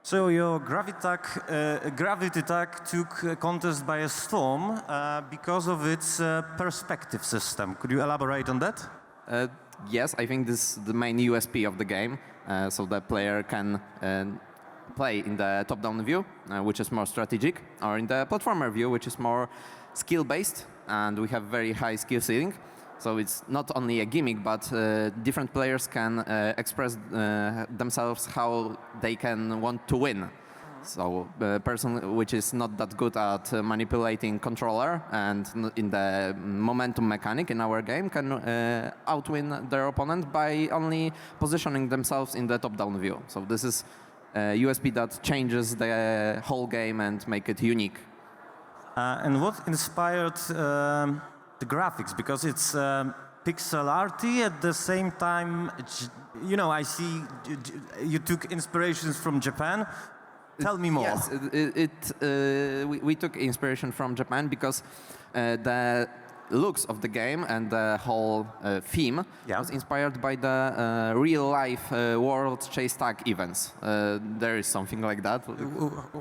So your gravity tag took a contest by a storm because of its perspective system. Could you elaborate on that? Yes, I think this is the main USP of the game. So the player can play in the top-down view, which is more strategic, or in the platformer view, which is more skill-based, and we have very high skill ceiling. So it's not only a gimmick, but different players can express themselves how they can want to win. So a person which is not that good at manipulating controller and in the momentum mechanic in our game can outwin their opponent by only positioning themselves in the top-down view. So this is a USP that changes the whole game and make it unique. And what inspired the graphics? Because it's pixel arty at the same time. You know, I see you took inspirations from Japan. Tell me more. Yes, we took inspiration from Japan because the looks of the game and the whole theme was inspired by the real-life World Chase Tag events. There is something like that.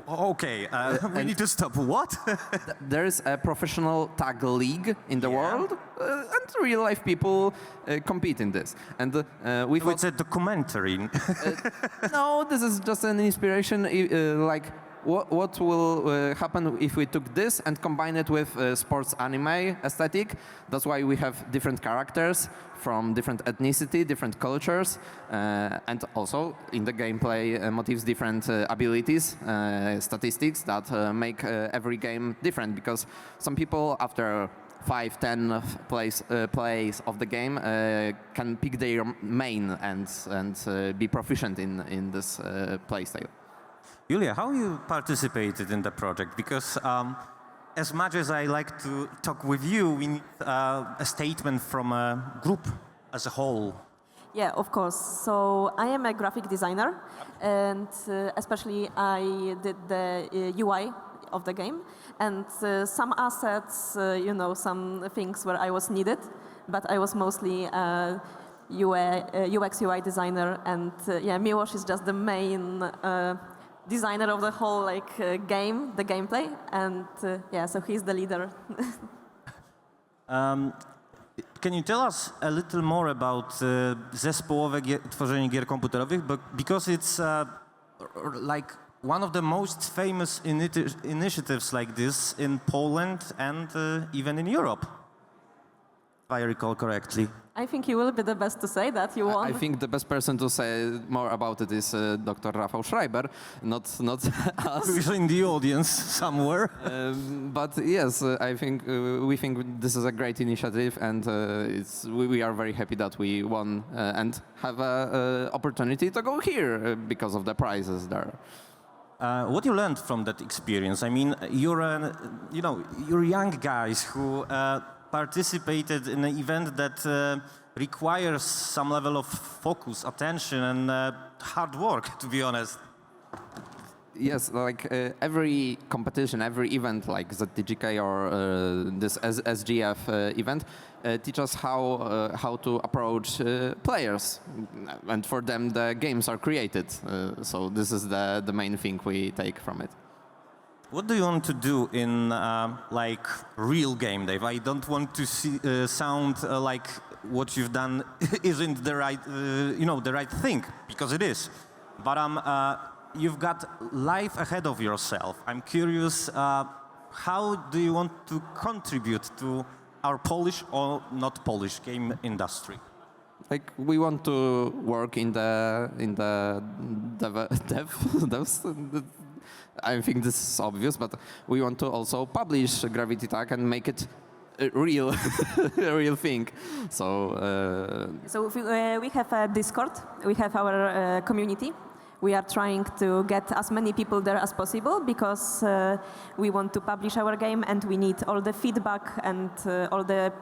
Okay, we need to stop. What? There is a professional tag league in the world, and real-life people compete in this. And we thought, it's a documentary. no, this is just an inspiration. Like, what will happen if we took this and combine it with sports anime aesthetic? That's why we have different characters from different ethnicity, different cultures, and also in the gameplay motifs different abilities, statistics that make every game different. Because some people after 5-10 plays of the game can pick their main and be proficient in this playstyle. Julia, how you participated in the project? Because as much as I like to talk with you, we need a statement from a group as a whole. Yeah, of course. So I am a graphic designer, and especially I did the UI of the game, and some assets, you know, some things where I was needed, but I was mostly a UX UI designer, and yeah, Miłosz is just the main designer of the whole game, the gameplay, and yeah, so he's the leader. Can you tell us a little more about zespołowe tworzenie gier komputerowych? Because it's like one of the most famous initiatives like this in Poland and even in Europe, if I recall correctly. I think you will be the best to say that. You won. I think the best person to say more about it is Dr. Rafał Schreiber, not us. Who's in the audience somewhere. But yes, we think this is a great initiative, and we are very happy that we won and have an opportunity to go here because of the prizes there. What you learned from that experience? I mean, you're young guys who participated in an event that requires some level of focus, attention, and hard work, to be honest. Yes, like every competition, every event like ZTGK or this SGF event teach us how to approach players, and for them the games are created. So this is the main thing we take from it. What do you want to do in like real game, Dave? I don't want to sound like what you've done isn't the right, the right thing, because it is. But you've got life ahead of yourself. I'm curious, how do you want to contribute to our Polish or not Polish game industry? Like we want to work in the devs. I think this is obvious, but we want to also publish Gravity Tag and make it a real thing. So we have a Discord. We have our community we are trying to get as many people there as possible because we want to publish our game and we need all the feedback and all the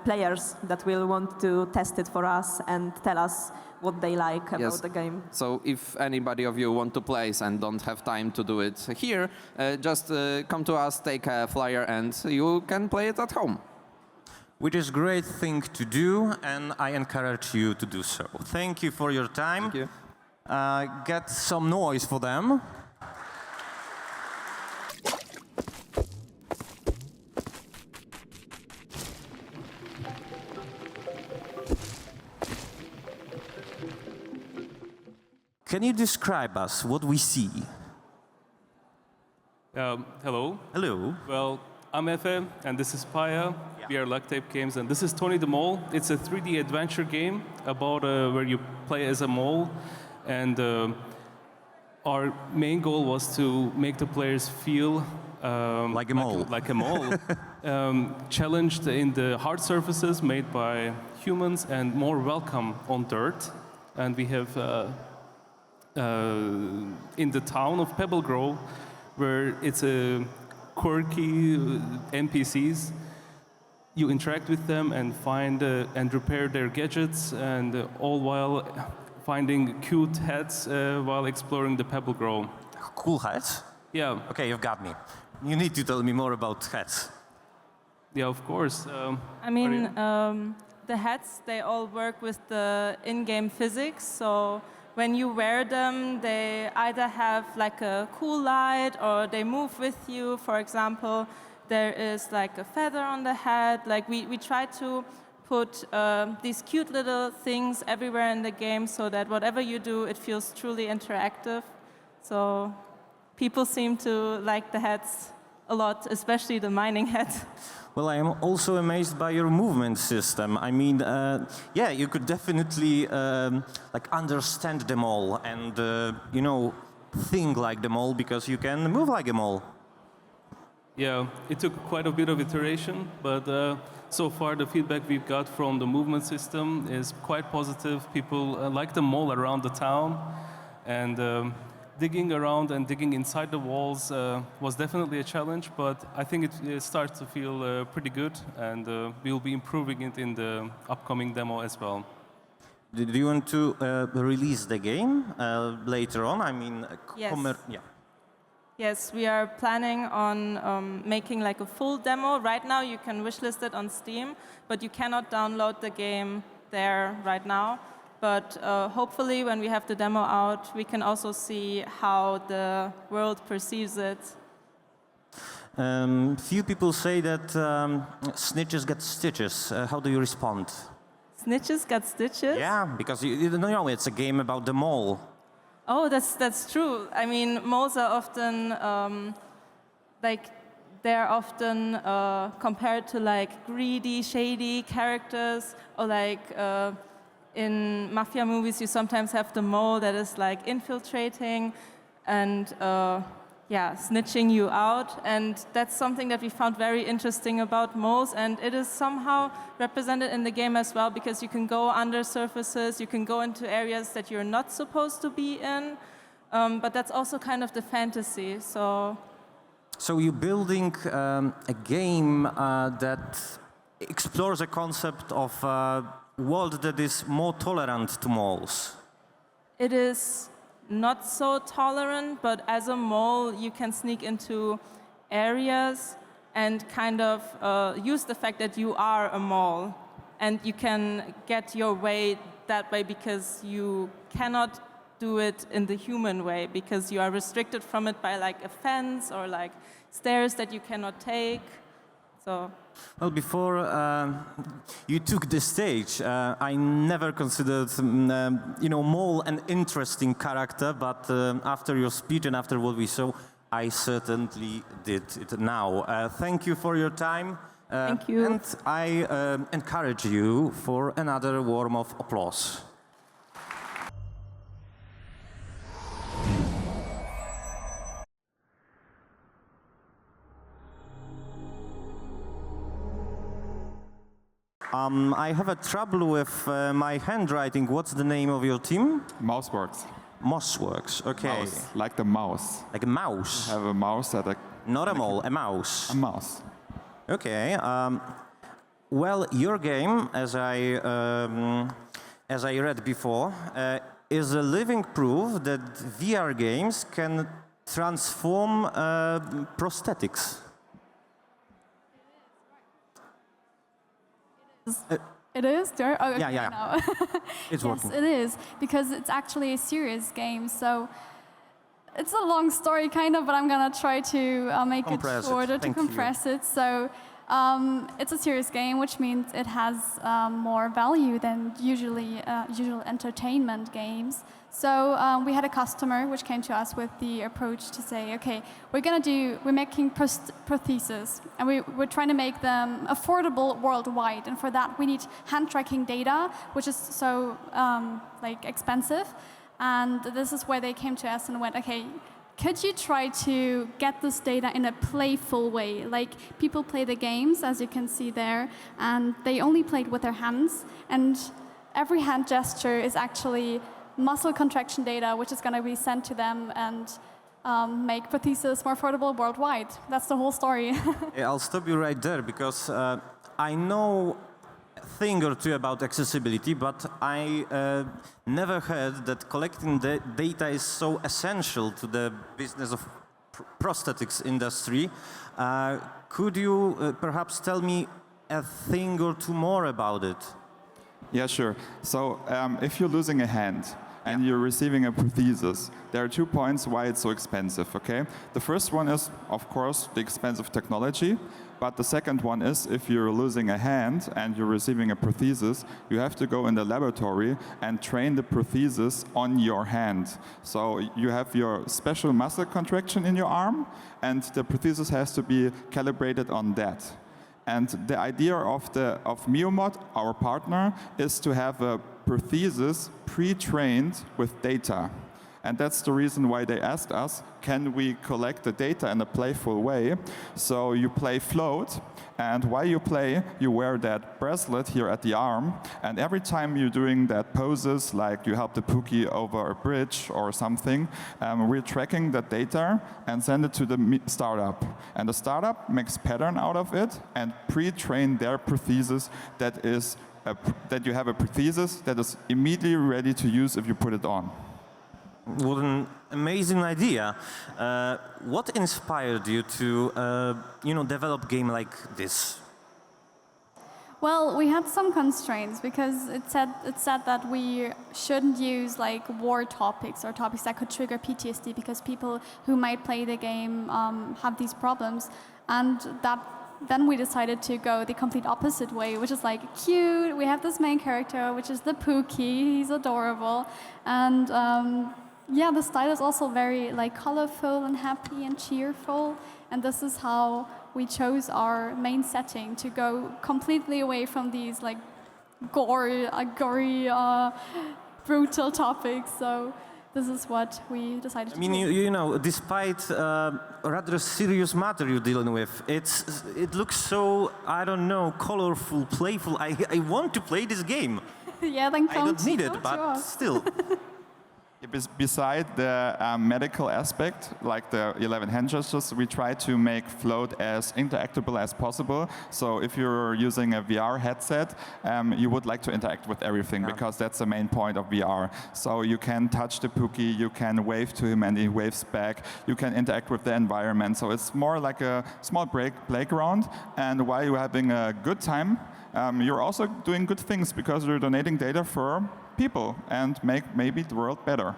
players that will want to test it for us and tell us what they like about the game. So if anybody of you want to play and don't have time to do it here, just come to us, take a flyer, and you can play it at home. Which is a great thing to do, and I encourage you to do so. Thank you for your time. Thank you. Get some noise for them. Can you describe us what we see? Hello. Hello. Well, I'm Efe, and this is Paya. Yeah. We are LUCKTAPE Games, and this is Tony the Mole. It's a 3D adventure game about where you play as a mole, and our main goal was to make the players feel Like a mole. like a mole, challenged in the hard surfaces made by humans, and more welcome on dirt. And we have in the town of Pebble Grove, where it's a quirky NPCs. You interact with them and find and repair their gadgets, and all while finding cute hats while exploring the Pebble Grove. Cool hats? Yeah, Okay, you've got me. You need to tell me more about hats. yeah, of course. I mean, the hats, they all work with the in-game physics. So when you wear them, they either have like a cool light or they move with you. For example, there is like a feather on the head. Like we try to put these cute little things everywhere in the game so that whatever you do, it feels truly interactive. So people seem to like the hats a lot, especially the mining hat. Well, I am also amazed by your movement system. I mean, yeah, you could definitely like understand them all and you know, think like them all because you can move like them all. Yeah, it took quite a bit of iteration, but so far the feedback we've got from the movement system is quite positive. People like them all around the town, and digging around and digging inside the walls was definitely a challenge, but I think it starts to feel pretty good, and we'll be improving it in the upcoming demo as well. Do you want to release the game later on? I mean, Yes. yeah. Yes, we are planning on making like a full demo. Right now you can wishlist it on Steam, but you cannot download the game there right now. But hopefully when we have the demo out, we can also see how the world perceives it. Few people say that snitches get stitches. How do you respond? Snitches got stitches? Yeah, because you know it's a game about the mole. Oh, that's true. I mean, moles are often they're often compared to like greedy, shady characters, or like in mafia movies, you sometimes have the mole that is like infiltrating and yeah, snitching you out. And that's something that we found very interesting about moles. And it is somehow represented in the game as well, because you can go under surfaces, you can go into areas that you're not supposed to be in. But that's also kind of the fantasy. So you're building a game that explores a concept of a world that is more tolerant to moles. it is not so tolerant, but as a mole, you can sneak into areas and kind of use the fact that you are a mole. And you can get your way that way because you cannot do it in the human way, because you are restricted from it by like a fence or like stairs that you cannot take. So. Well, before you took the stage, I never considered, you know, Mole an interesting character, but after your speech and after what we saw, I certainly did it now. Thank you for your time. Thank you. And I encourage you for another warm of applause. I have a trouble with my handwriting. What's the name of your team? Mouseworks. Moss works. Okay. Mouse, like the mouse. Like a mouse. Have a mouse at a... Not a mole, a mouse. A mouse. Okay. Well, your game, as I read before, is a living proof that VR games can transform prosthetics. It is? Oh, okay, Yeah. no. It's yes, working. it is, because it's actually a serious game. So it's a long story, kind of, but I'm going to try to make Compress it shorter Thank to compress it. So it's a serious game, which means it has more value than usual entertainment games. So we had a customer which came to us with the approach to say, okay, we're making prostheses, and we're trying to make them affordable worldwide. And for that, we need hand tracking data, which is so expensive. And this is where they came to us and went, okay, could you try to get this data in a playful way? Like, people play the games, as you can see there, and they only played with their hands. And every hand gesture is actually muscle contraction data, which is going to be sent to them and make prostheses more affordable worldwide. That's the whole story. Yeah, I'll stop you right there, because I know a thing or two about accessibility, but I never heard that collecting the data is so essential to the business of prosthetics industry. Could you perhaps tell me a thing or two more about it? Yeah, sure. So if you're losing a hand and you're receiving a prosthesis, there are 2 points why it's so expensive, okay? The first one is, of course, the expense of technology. But the second one is, if you're losing a hand and you're receiving a prosthesis, you have to go in the laboratory and train the prosthesis on your hand. So you have your special muscle contraction in your arm, and the prosthesis has to be calibrated on that. And the idea of Miomod, our partner, is to have a prosthesis pre-trained with data. And that's the reason why they asked us, can we collect the data in a playful way? So you play float, and while you play, you wear that bracelet here at the arm, and every time you're doing that poses, like you help the Pookie over a bridge or something, we're tracking that data and send it to the startup. And the startup makes pattern out of it and pre-train their prosthesis that you have a prosthesis that is immediately ready to use if you put it on. What an amazing idea. What inspired you to, develop a game like this? Well, we had some constraints because it said that we shouldn't use like war topics or topics that could trigger PTSD, because people who might play the game have these problems, and then we decided to go the complete opposite way, which is like cute. We have this main character, which is the Pookie. He's adorable, and the style is also very like colorful and happy and cheerful. And this is how we chose our main setting, to go completely away from these like gory, brutal topics. So this is what we decided to do. You know, despite a rather serious matter you're dealing with, it looks so, I don't know, colorful, playful. I want to play this game. Yeah, then I don't need it, but still. Beside the medical aspect, like the 11 hand gestures, we try to make float as interactable as possible. So if you're using a VR headset, you would like to interact with everything, because that's the main point of VR. So you can touch the Pookie, you can wave to him and he waves back, you can interact with the environment. So it's more like a small playground, and while you're having a good time, you're also doing good things, because you're donating data for people and make maybe the world better.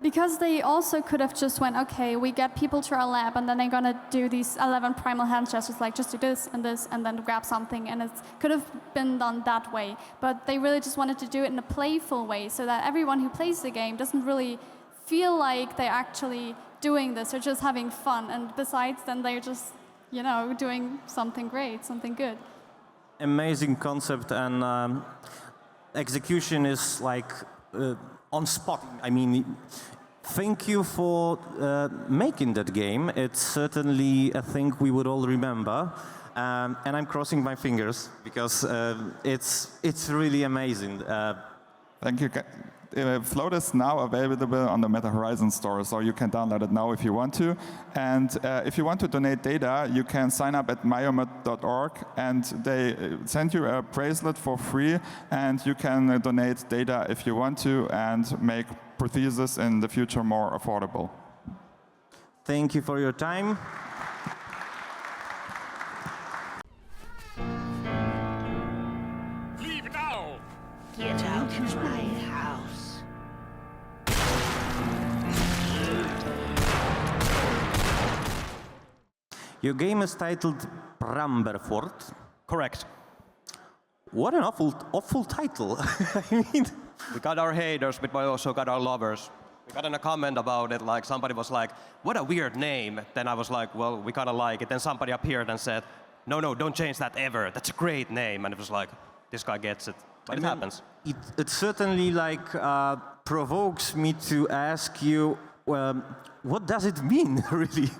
Because they also could have just went, okay, we get people to our lab, and then they're going to do these 11 primal hand gestures, like just do this, and then grab something, and it could have been done that way. But they really just wanted to do it in a playful way, so that everyone who plays the game doesn't really feel like they're actually doing this, or just having fun. And besides, then they're just, doing something great, something good. Amazing concept, and execution is like on spot. I mean, thank you for making that game. It's certainly a thing we would all remember, and I'm crossing my fingers, because it's really amazing. Thank you. Float is now available on the Meta Horizon store, so you can download it now if you want to. And if you want to donate data, you can sign up at myomet.org, and they send you a bracelet for free, and you can donate data if you want to, and make prosthesis in the future more affordable. Thank you for your time. Leave now! Get out of my house. Your game is titled Bramberfort. Correct. What an awful title. I mean, We got our haters, but we also got our lovers. We got in a comment about it, like somebody was like, what a weird name. Then I was like, well, we kind of like it. Then somebody appeared and said, no, don't change that ever. That's a great name. And it was like, this guy gets it. But it happens. It certainly like provokes me to ask you, what does it mean, really?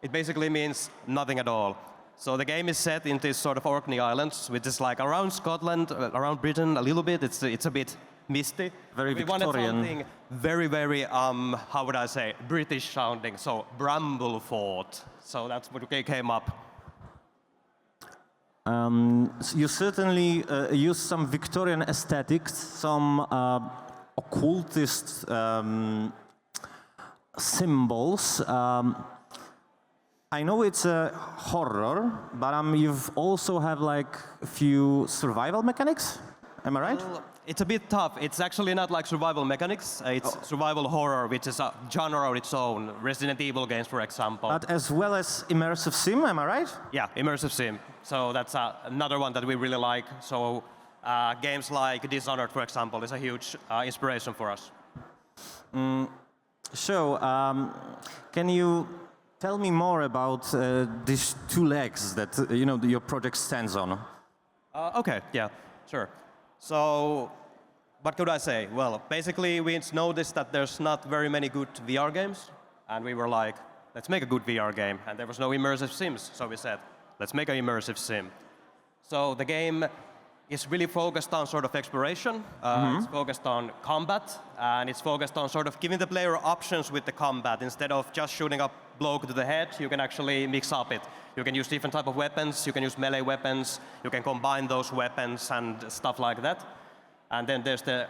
It basically means nothing at all. So the game is set in this sort of Orkney Islands, which is like around Scotland, around Britain a little bit. It's a bit misty. Very we Victorian. wanted something very, how would I say, British sounding. So Bramblefort. So that's what came up. So you certainly use some Victorian aesthetics, some occultist symbols. I know it's a horror, but you've also have like a few survival mechanics. Am I right? Well, it's a bit tough. It's actually not like survival mechanics. It's survival horror, which is a genre of its own. Resident Evil games, for example. But as well as immersive sim, am I right? Yeah, immersive sim. So that's another one that we really like. So games like Dishonored, for example, is a huge inspiration for us. So, can you tell me more about these two legs that your project stands on? Okay, yeah, sure. So, what could I say? Well, basically, we noticed that there's not very many good VR games, and we were like, let's make a good VR game. And there was no immersive sims, so we said, let's make an immersive sim. So the game is really focused on sort of exploration. It's focused on combat, and it's focused on sort of giving the player options with the combat. Instead of just shooting a bloke to the head, you can actually mix up it. You can use different type of weapons, you can use melee weapons, you can combine those weapons and stuff like that. And then there's the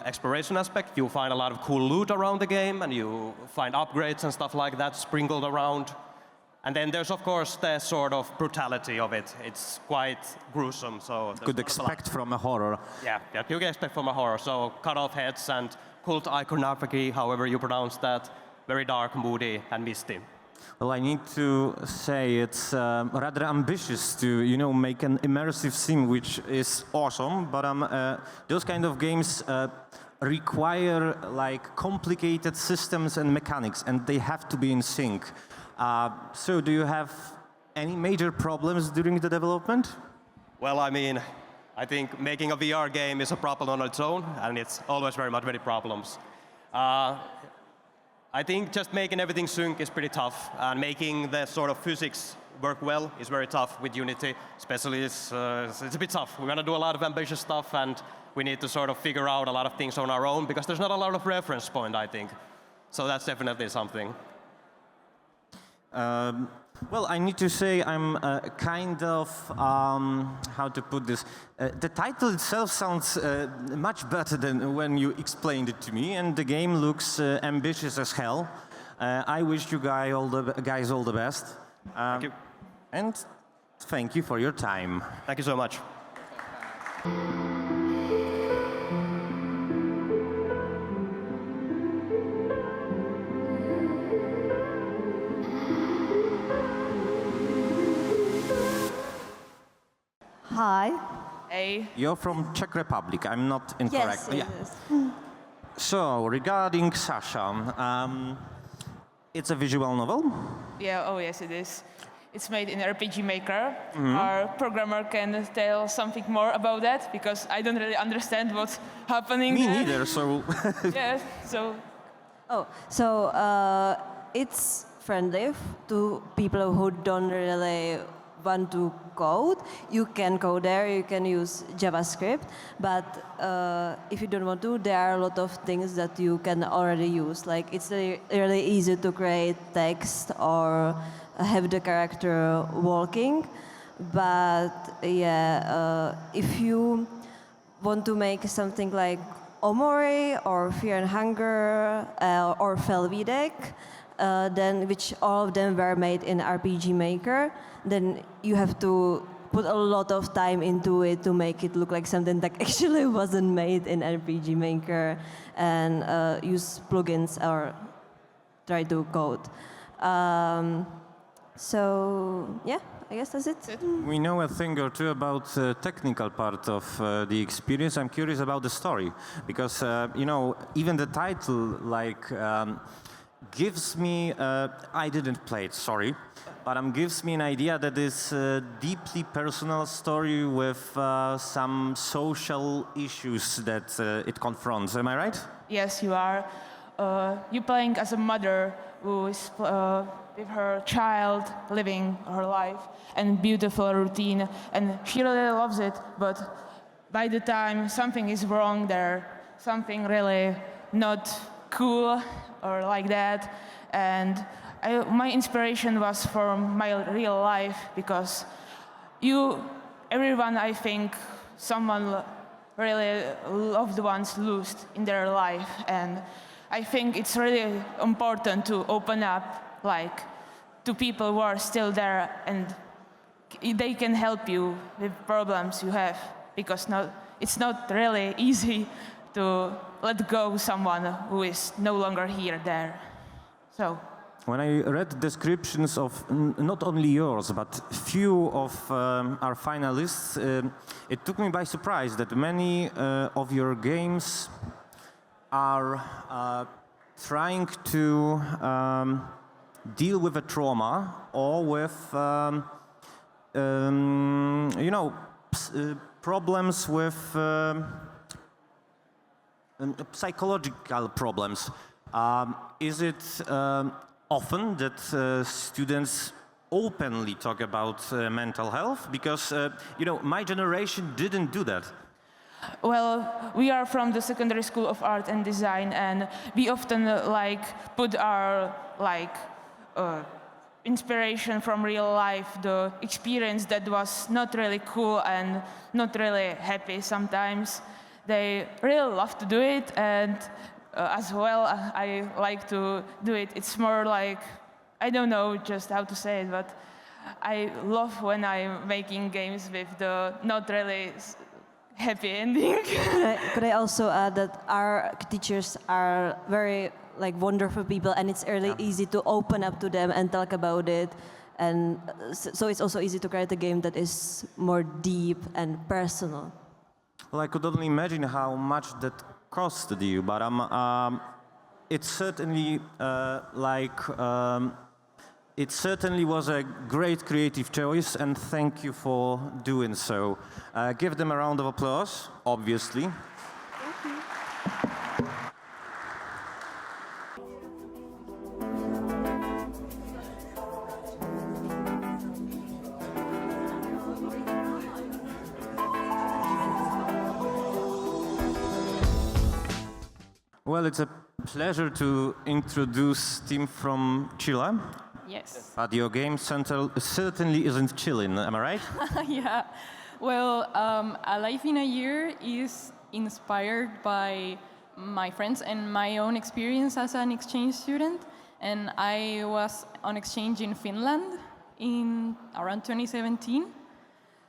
exploration aspect. You find a lot of cool loot around the game, and you find upgrades and stuff like that sprinkled around. And then there's, of course, the sort of brutality of it. It's quite gruesome. So Could expect from a horror. Yeah, you can expect from a horror. So cut off heads and cult iconography, however you pronounce that. Very dark, moody, and misty. Well, I need to say it's rather ambitious to, make an immersive sim, which is awesome. But those kind of games require like complicated systems and mechanics, and they have to be in sync. So do you have any major problems during the development? Well, I mean, I think making a VR game is a problem on its own, and it's always very much many problems. I think just making everything sync is pretty tough, and making the sort of physics work well is very tough with Unity. Especially, it's a bit tough. We're going to do a lot of ambitious stuff, and we need to sort of figure out a lot of things on our own, because there's not a lot of reference point, I think. So that's definitely something. Well, I need to say I'm kind of, how to put this, the title itself sounds much better than when you explained it to me, and the game looks ambitious as hell. I wish you guys all the best. Thank you. And thank you for your time. Thank you so much. Hi. Hey. You're from Czech Republic, I'm not incorrect. Yes, yes. So, regarding Sasha, it's a visual novel? Yeah, oh yes, it is. It's made in RPG Maker. Our programmer can tell something more about that, because I don't really understand what's happening Me there. neither, so... Yeah, so... Oh, so it's friendly to people who don't really want to code, you can go there, you can use JavaScript, but if you don't want to, there are a lot of things that you can already use. Like it's really easy to create text or have the character walking, but yeah, if you want to make something like Omori or Fear and Hunger or Felvidek, then which all of them were made in RPG Maker, then you have to put a lot of time into it to make it look like something that actually wasn't made in RPG Maker, and use plugins or try to code. So yeah, I guess that's it. We know a thing or two about the technical part of the experience. I'm curious about the story, because you know, even the title gives me. I didn't play it, sorry, but gives me an idea that it's a deeply personal story with some social issues that it confronts. Am I right? Yes, you are. You're playing as a mother who is with her child, living her life and beautiful routine, and she really loves it. But by the time something is wrong there, something really not cool or like that, and my inspiration was from my real life, because everyone, I think, someone really loved ones lost in their life, and I think it's really important to open up to people who are still there, and they can help you with problems you have, because it's not really easy to let go someone who is no longer there. So. When I read descriptions of not only yours, but few of our finalists, it took me by surprise that many of your games are trying to deal with a trauma or with, you know, problems with psychological problems. Is it often that students openly talk about mental health? Because, you know, my generation didn't do that. Well, we are from the Secondary School of Art and Design, and we often put our inspiration from real life, the experience that was not really cool and not really happy sometimes. They really love to do it, and as well, I like to do it. It's more like, I don't know just how to say it, but I love when I'm making games with the not really happy ending. Could I also add that our teachers are very wonderful people, and it's really easy to open up to them and talk about it, and so it's also easy to create a game that is more deep and personal. Well, I could only imagine how much that costed you, but it certainly it certainly was a great creative choice, and thank you for doing so. Give them a round of applause, obviously. Thank you. Well, it's a pleasure to introduce team from Chile. Yes. But your game certainly isn't chilling, am I right? Yeah. Well, A Life in a Year is inspired by my friends and my own experience as an exchange student. And I was on exchange in Finland in around 2017.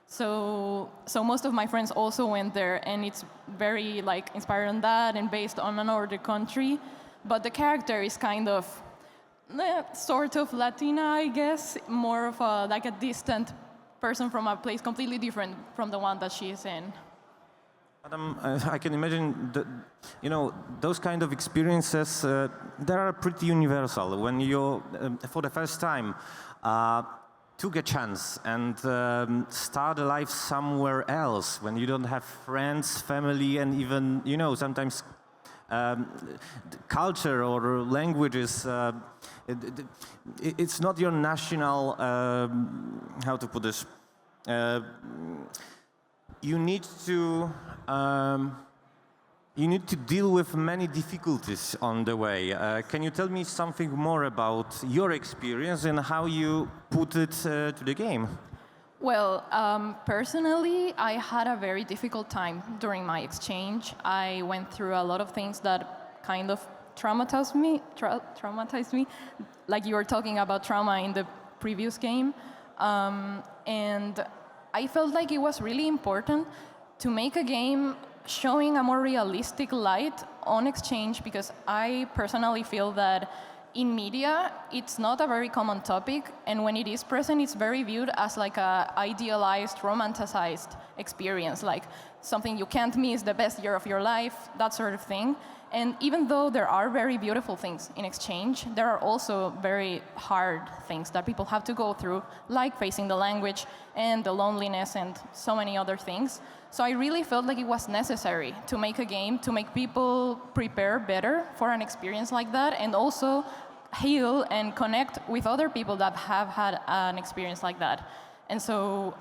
So most of my friends also went there, and it's very inspired on that and based on another country. But the character is kind of sort of Latina, I guess, more of a distant person from a place completely different from the one that she is in. I can imagine that, you know, those kind of experiences, they are pretty universal. When you, for the first time, took a chance and start a life somewhere else, when you don't have friends, family, and even, you know, sometimes culture or languages. It's not your national. How to put this? You need to. You need to deal with many difficulties on the way. Can you tell me something more about your experience and how you put it to the game? Well, personally, I had a very difficult time during my exchange. I went through a lot of things that kind of traumatized me, like you were talking about trauma in the previous game. And I felt like it was really important to make a game showing a more realistic light on exchange, because I personally feel that in media, it's not a very common topic, and when it is present, it's very viewed as like a idealized, romanticized experience, like something you can't miss, the best year of your life, that sort of thing. And even though there are very beautiful things in exchange, there are also very hard things that people have to go through, like facing the language and the loneliness and so many other things. So I really felt like it was necessary to make a game to make people prepare better for an experience like that, and also heal and connect with other people that have had an experience like that. And so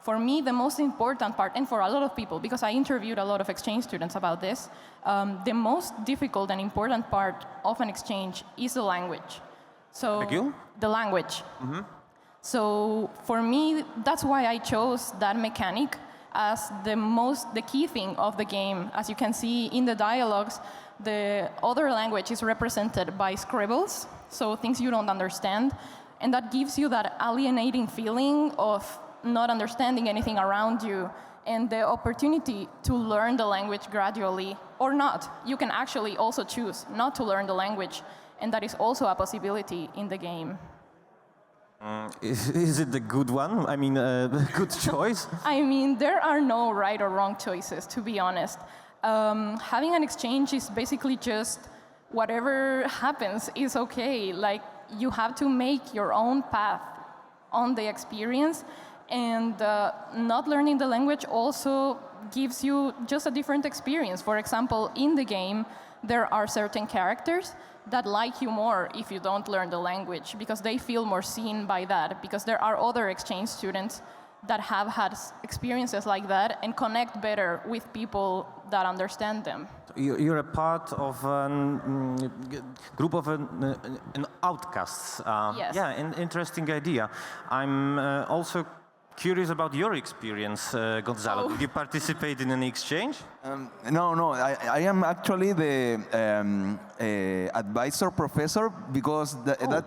for me, the most important part, and for a lot of people, because I interviewed a lot of exchange students about this, the most difficult and important part of an exchange is the language. So the language. Mm-hmm. So for me, that's why I chose that mechanic as the key thing of the game. As you can see in the dialogues, the other language is represented by scribbles, so things you don't understand, and that gives you that alienating feeling of not understanding anything around you, and the opportunity to learn the language gradually, or not. You can actually also choose not to learn the language, and that is also a possibility in the game. Is it the good one? I mean, a good choice? I mean, there are no right or wrong choices, to be honest. Having an exchange is basically just whatever happens is okay. Like, you have to make your own path on the experience, and not learning the language also gives you just a different experience. For example, in the game, there are certain characters that like you more if you don't learn the language, because they feel more seen by that, because there are other exchange students that have had experiences like that and connect better with people that understand them. You're a part of a group of an outcasts. Yes. Yeah, an interesting idea. I'm also curious about your experience, Gonzalo. Oh. Did you participate in an exchange? No. I am actually the advisor professor, because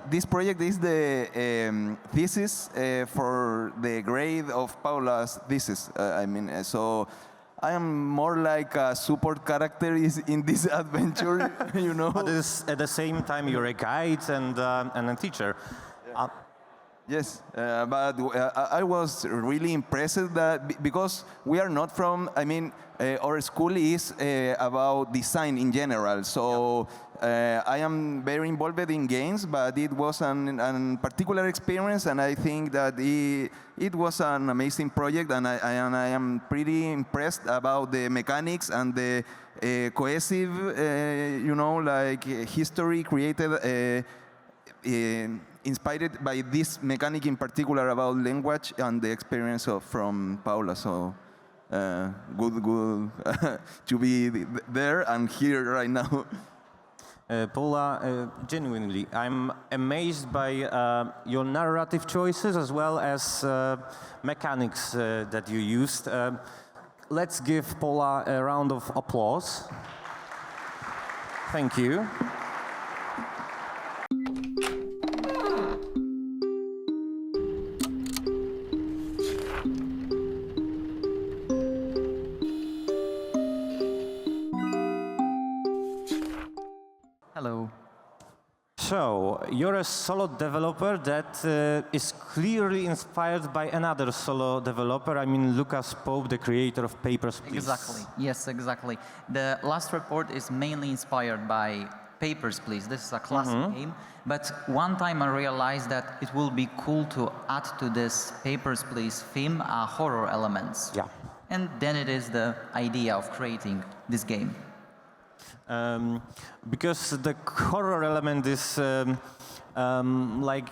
this project is the thesis for the grade of Paula's thesis. So I am more like a support character in this adventure, you know. But at the same time, you're a guide and a teacher. Yeah. Yes, but I was really impressed that because we are not from, our school is about design in general. So I am very involved in games, but it was an particular experience, and I think that it was an amazing project, and I am pretty impressed about the mechanics and the cohesive, history created. Inspired by this mechanic in particular about language and the experience from Paula. So good to be there and here right now. Paula, genuinely, I'm amazed by your narrative choices as well as mechanics that you used. Let's give Paula a round of applause. Thank you. Hello. So, you're a solo developer that is clearly inspired by another solo developer. I mean, Lucas Pope, the creator of Papers, Please. Exactly. Yes, exactly. The last report is mainly inspired by Papers, Please. This is a classic game. But one time I realized that it will be cool to add to this Papers, Please theme horror elements. Yeah. And then it is the idea of creating this game. because the horror element is like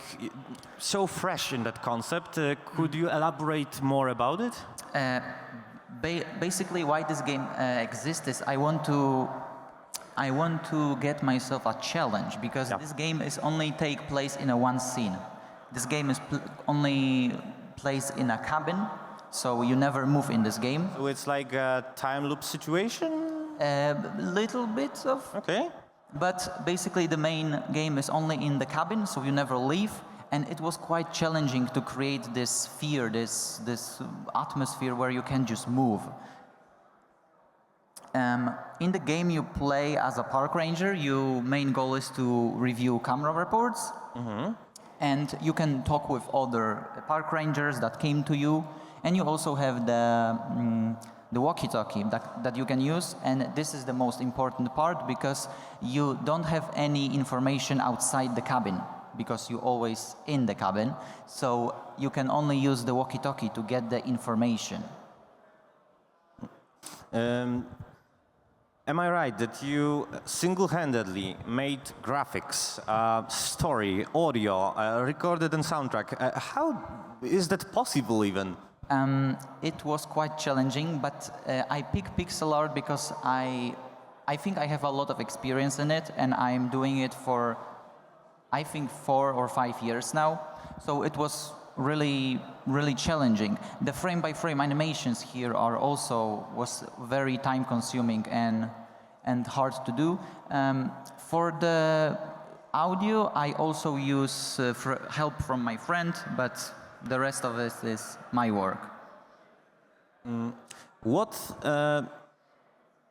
so fresh in that concept. Could you elaborate more about it? Basically, why this game exists is I want to get myself a challenge, because this game is only take place in a one scene. This game is only plays in a cabin, so you never move in this game. So it's like a time loop situation? Little bit of. Okay. But basically the main game is only in the cabin, so you never leave. And it was quite challenging to create this fear, this atmosphere where you can just move. In the game you play as a park ranger. Your main goal is to review camera reports. And you can talk with other park rangers that came to you. And you also have the walkie-talkie that you can use. And this is the most important part, because you don't have any information outside the cabin, because you're always in the cabin. So you can only use the walkie-talkie to get the information. Am I right that you single-handedly made graphics, story, audio, recorded and soundtrack? How is that possible even? It was quite challenging, but I picked pixel art because I think I have a lot of experience in it, and I'm doing it for, I think, 4 or 5 years now. So it was really, really challenging. The frame-by-frame animations here was very time-consuming and hard to do. For the audio, I also use help from my friend, but the rest of it is my work. What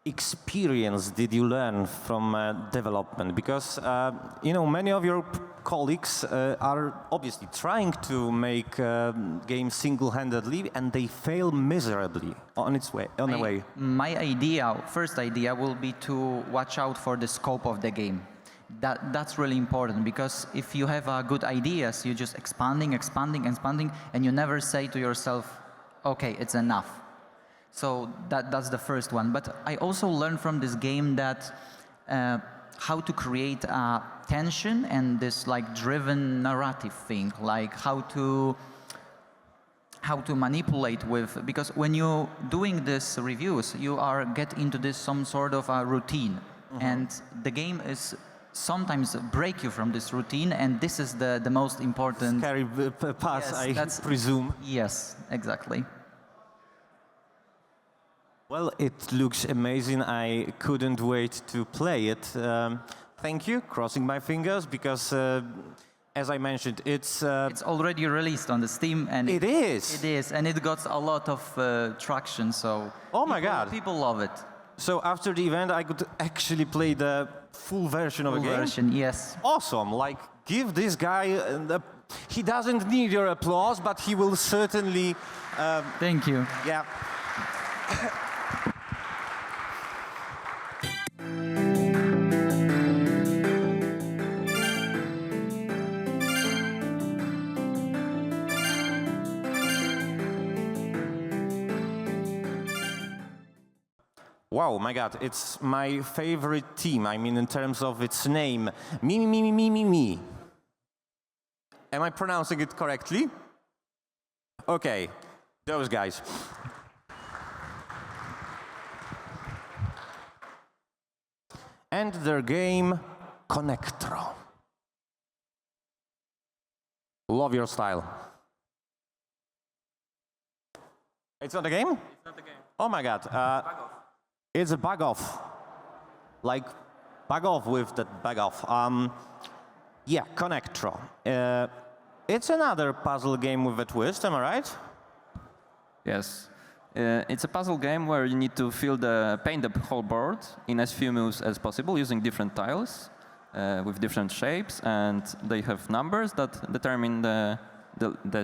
experience did you learn from development? Because many of your colleagues are obviously trying to make games single-handedly, and they fail miserably on the way. My first idea will be to watch out for the scope of the game. That's really important, because if you have good ideas, you're just expanding, and you never say to yourself, okay, it's enough. So that's the first one. But I also learned from this game that how to create a tension and this like driven narrative thing, like how to manipulate with, because when you're doing these reviews, you get into this some sort of a routine, and the game is sometimes break you from this routine, and this is the most important scary path, I presume. Yes, exactly. Well, it looks amazing. I couldn't wait to play it. Thank you. Crossing my fingers, because as I mentioned, it's already released on the Steam, and it is, and it got a lot of traction. So people love it. So after the event, I could actually play the full version of the game. Version, yes. Awesome! Like, give this guy. He doesn't need your applause, but he will certainly. Thank you. Yeah. Wow, my God, it's my favorite team. I mean, in terms of its name. Me. Am I pronouncing it correctly? Okay, those guys. And their game, Connectro. Love your style. It's not a game? It's not a game. Oh my God. It's a bug off. Like, bug off with that bug off. Yeah, Connectro. It's another puzzle game with a twist, am I right? Yes. It's a puzzle game where you need to paint the whole board in as few moves as possible using different tiles with different shapes, and they have numbers that determine the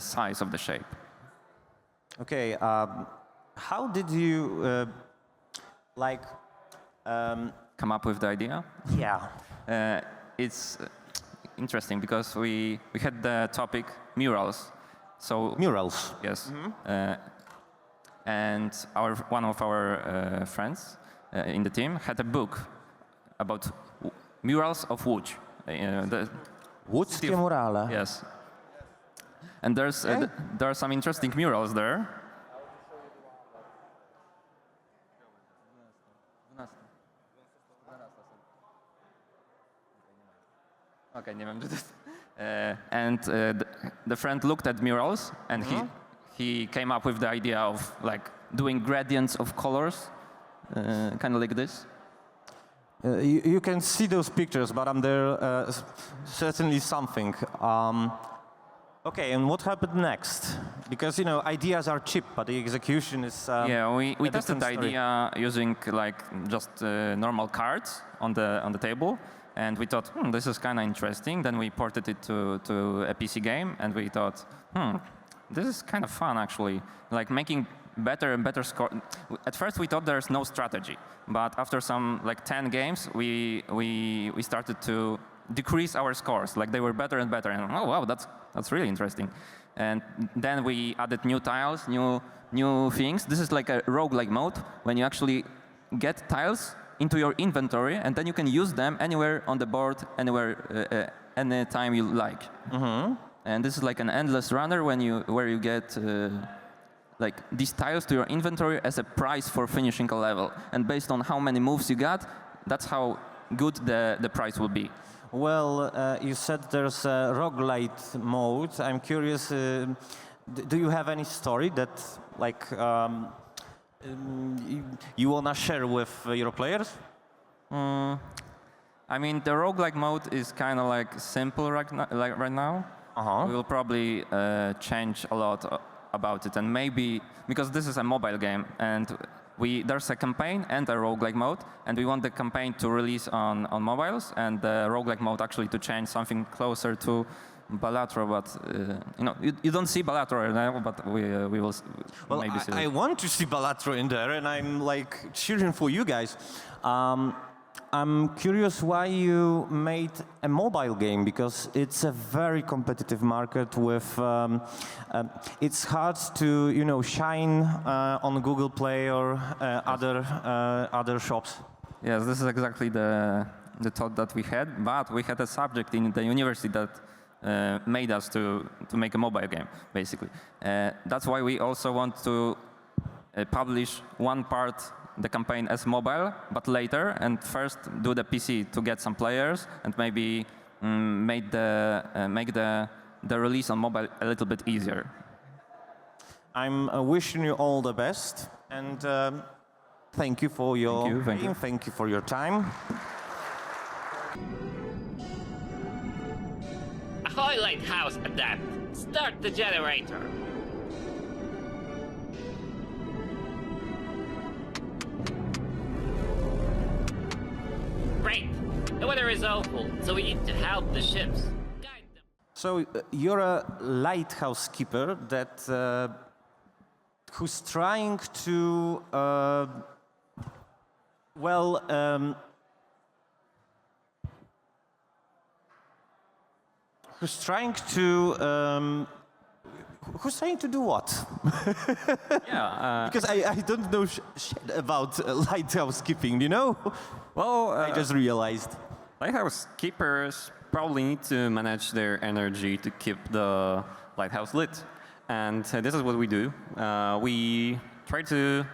size of the shape. Okay, how did you come up with the idea? Yeah. It's interesting because we had the topic murals. So murals. Yes. And one of our friends in the team had a book about murals of Łódź. Łódzkie murale. Yes. And there are some interesting murals there. Okay, nie wiem, czy to jest. And the friend looked at murals, and he came up with the idea of like doing gradients of colors, kind of like this. You can see those pictures, but there certainly something. Okay, and what happened next? Because ideas are cheap, but the execution is. Yeah, we tested the story. idea using like just normal cards on the table. And we thought, this is kind of interesting. Then we ported it to a PC game, and we thought, this is kind of fun, actually. Like making better and better score. At first, we thought there's no strategy, but after some 10 games, we started to decrease our scores. Like they were better and better, and oh wow, that's really interesting. And then we added new tiles, new things. This is like a roguelike mode when you actually get tiles into your inventory, and then you can use them anywhere on the board, anywhere, anytime you like. And this is like an endless runner where you get like these tiles to your inventory as a prize for finishing a level. And based on how many moves you got, that's how good the prize will be. Well, you said there's a roguelite mode. I'm curious, do you have any story that you want to share with your players? I mean, the roguelike mode is kind of like simple right now. We will probably change a lot about it, and maybe because this is a mobile game, and there's a campaign and a roguelike mode, and we want the campaign to release on mobiles, and the roguelike mode actually to change something closer to Balatro, but you don't see Balatro now, but we will maybe see it. I want to see Balatro in there, and I'm like cheering for you guys. I'm curious why you made a mobile game, because it's a very competitive market with. It's hard to shine on Google Play or other shops. Yes, this is exactly the thought that we had, but we had a subject in the university that made us to make a mobile game, basically. That's why we also want to publish one part, the campaign as mobile, but later, and first do the PC to get some players, and maybe make the release on mobile a little bit easier. I'm wishing you all the best, and thank you for your thank you for your time. Ahoy, Lighthouse Adapt! Start the generator! Great! The weather is awful, so we need to help the ships. Guide them. So you're a lighthouse keeper who's trying to who's trying to do what? Yeah. Because I don't know shit about lighthouse keeping, Well, I just realized. Lighthouse keepers probably need to manage their energy to keep the lighthouse lit. And this is what we do. We try to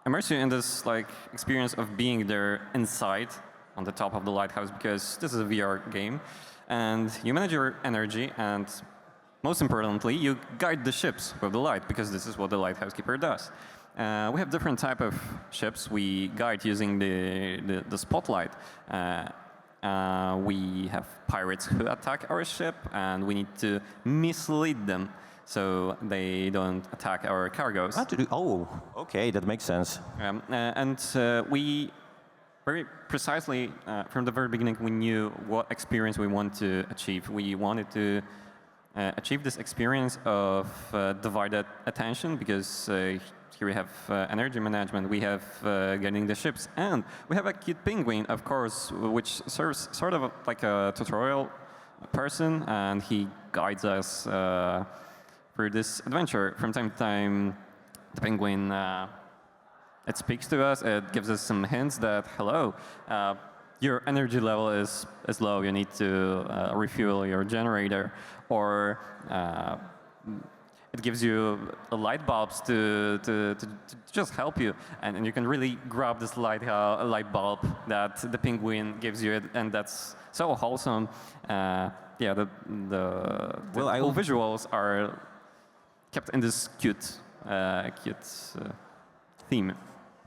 immerse you in this experience of being there inside on the top of the lighthouse, because this is a VR game. And you manage your energy, and most importantly, you guide the ships with the light, because this is what the lighthouse keeper does. We have different type of ships we guide using the spotlight. We have pirates who attack our ship, and we need to mislead them so they don't attack our cargoes. Oh, okay, that makes sense. We very precisely, from the very beginning, we knew what experience we want to achieve. We wanted to achieve this experience of divided attention, because here we have energy management, we have getting the ships, and we have a cute penguin, of course, which serves sort of like a tutorial person, and he guides us through this adventure. From time to time, the penguin It speaks to us. It gives us some hints that, hello, your energy level is low. You need to refuel your generator. Or it gives you light bulbs to just help you. And you can really grab this light bulb that the penguin gives you. And that's so wholesome. Yeah, the whole visuals are kept in this cute theme.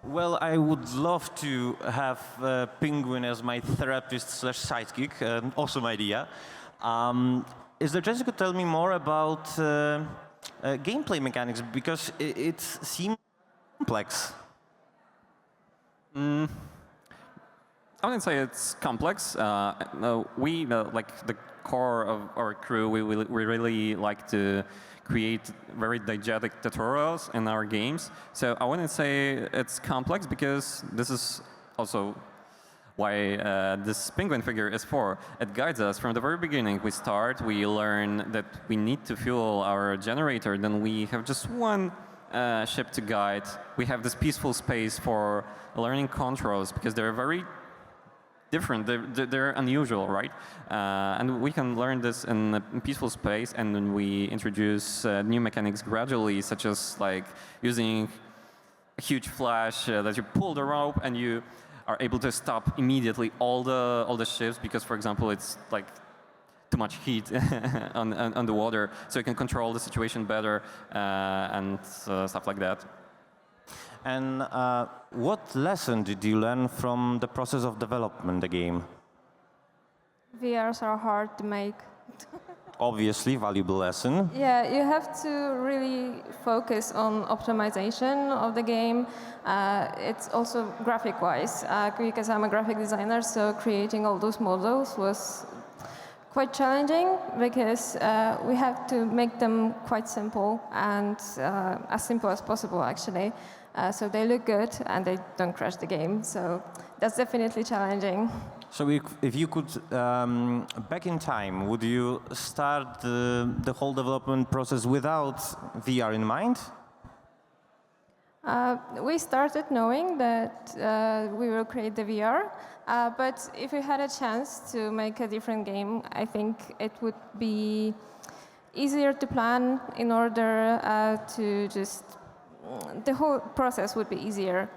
Well, I would love to have Penguin as my therapist / sidekick. Awesome idea. Is there a chance you could tell me more about gameplay mechanics? Because it seems complex. I wouldn't say it's complex. We, like the core of our crew, we really like to create very didactic tutorials in our games. So I wouldn't say it's complex, because this is also why this penguin figure is for. It guides us from the very beginning. We start, we learn that we need to fuel our generator, then we have just one ship to guide. We have this peaceful space for learning controls, because they're very different, they're unusual, right? And we can learn this in a peaceful space, and then we introduce new mechanics gradually, such as like using a huge flash that you pull the rope and you are able to stop immediately all the ships, because, for example, it's like too much heat on the water, so you can control the situation better and stuff like that. And what lesson did you learn from the process of development the game? VRs are hard to make. Obviously, valuable lesson. Yeah, you have to really focus on optimization of the game. It's also graphic-wise, because I'm a graphic designer, so creating all those models was quite challenging, because we have to make them quite simple, and as simple as possible, actually. So they look good and they don't crash the game. So that's definitely challenging. So if you could, back in time, would you start the whole development process without VR in mind? We started knowing that we will create the VR, but if we had a chance to make a different game, I think it would be easier to plan in order to just... the whole process would be easier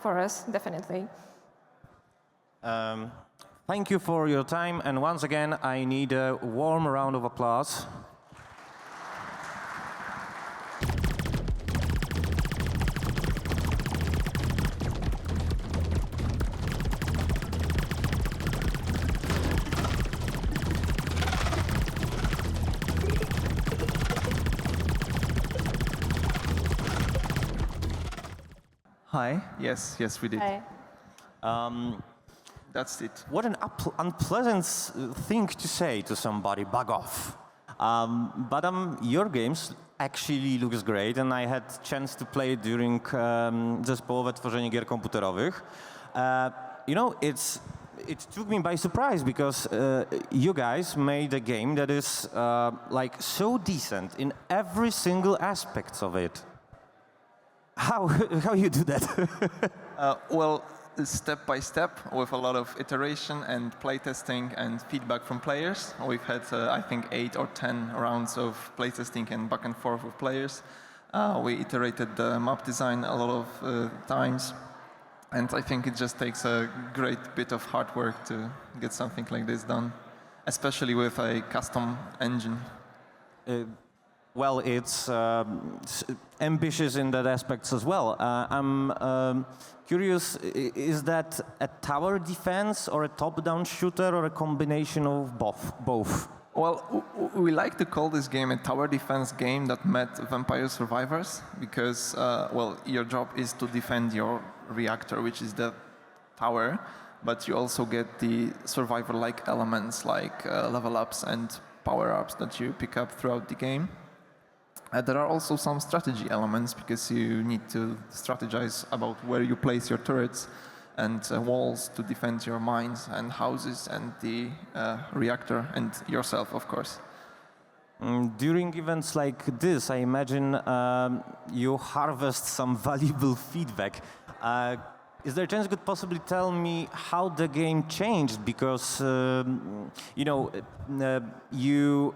for us, definitely. Thank you for your time, and once again, I need a warm round of applause. Hi. Yes, we did. Hi. That's it. What an unpleasant thing to say to somebody, bug off. But your games actually looks great, and I had chance to play during zespołowe tworzenie gier komputerowych. You know, it took me by surprise, because you guys made a game that is like so decent in every single aspect of it. How you do that? Well, step by step, with a lot of iteration and playtesting and feedback from players. We've had, I think, 8 or 10 rounds of playtesting and back and forth with players. We iterated the map design a lot of times, and I think it just takes a great bit of hard work to get something like this done, especially with a custom engine. Well, it's ambitious in that aspect as well. I'm curious, is that a tower defense or a top-down shooter or a combination of both? Well, we like to call this game a tower defense game that met Vampire Survivors, because, well, your job is to defend your reactor, which is the tower, but you also get the survivor-like elements like level-ups and power-ups that you pick up throughout the game. There are also some strategy elements, because you need to strategize about where you place your turrets and walls to defend your mines and houses and the reactor and yourself, of course. During events like this, I imagine you harvest some valuable feedback. Is there a chance you could possibly tell me how the game changed? Because, you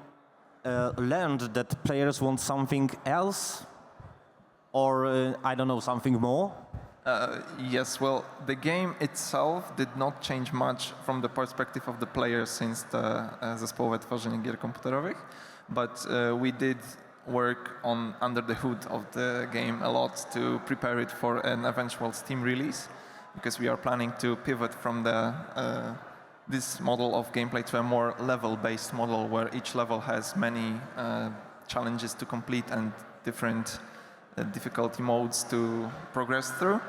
learned that players want something else? Or, I don't know, something more? Yes, well, the game itself did not change much from the perspective of the players since the zespołowe tworzenie gier komputerowych, but we did work on under the hood of the game a lot to prepare it for an eventual Steam release, because we are planning to pivot from this model of gameplay to a more level-based model where each level has many challenges to complete and different difficulty modes to progress through.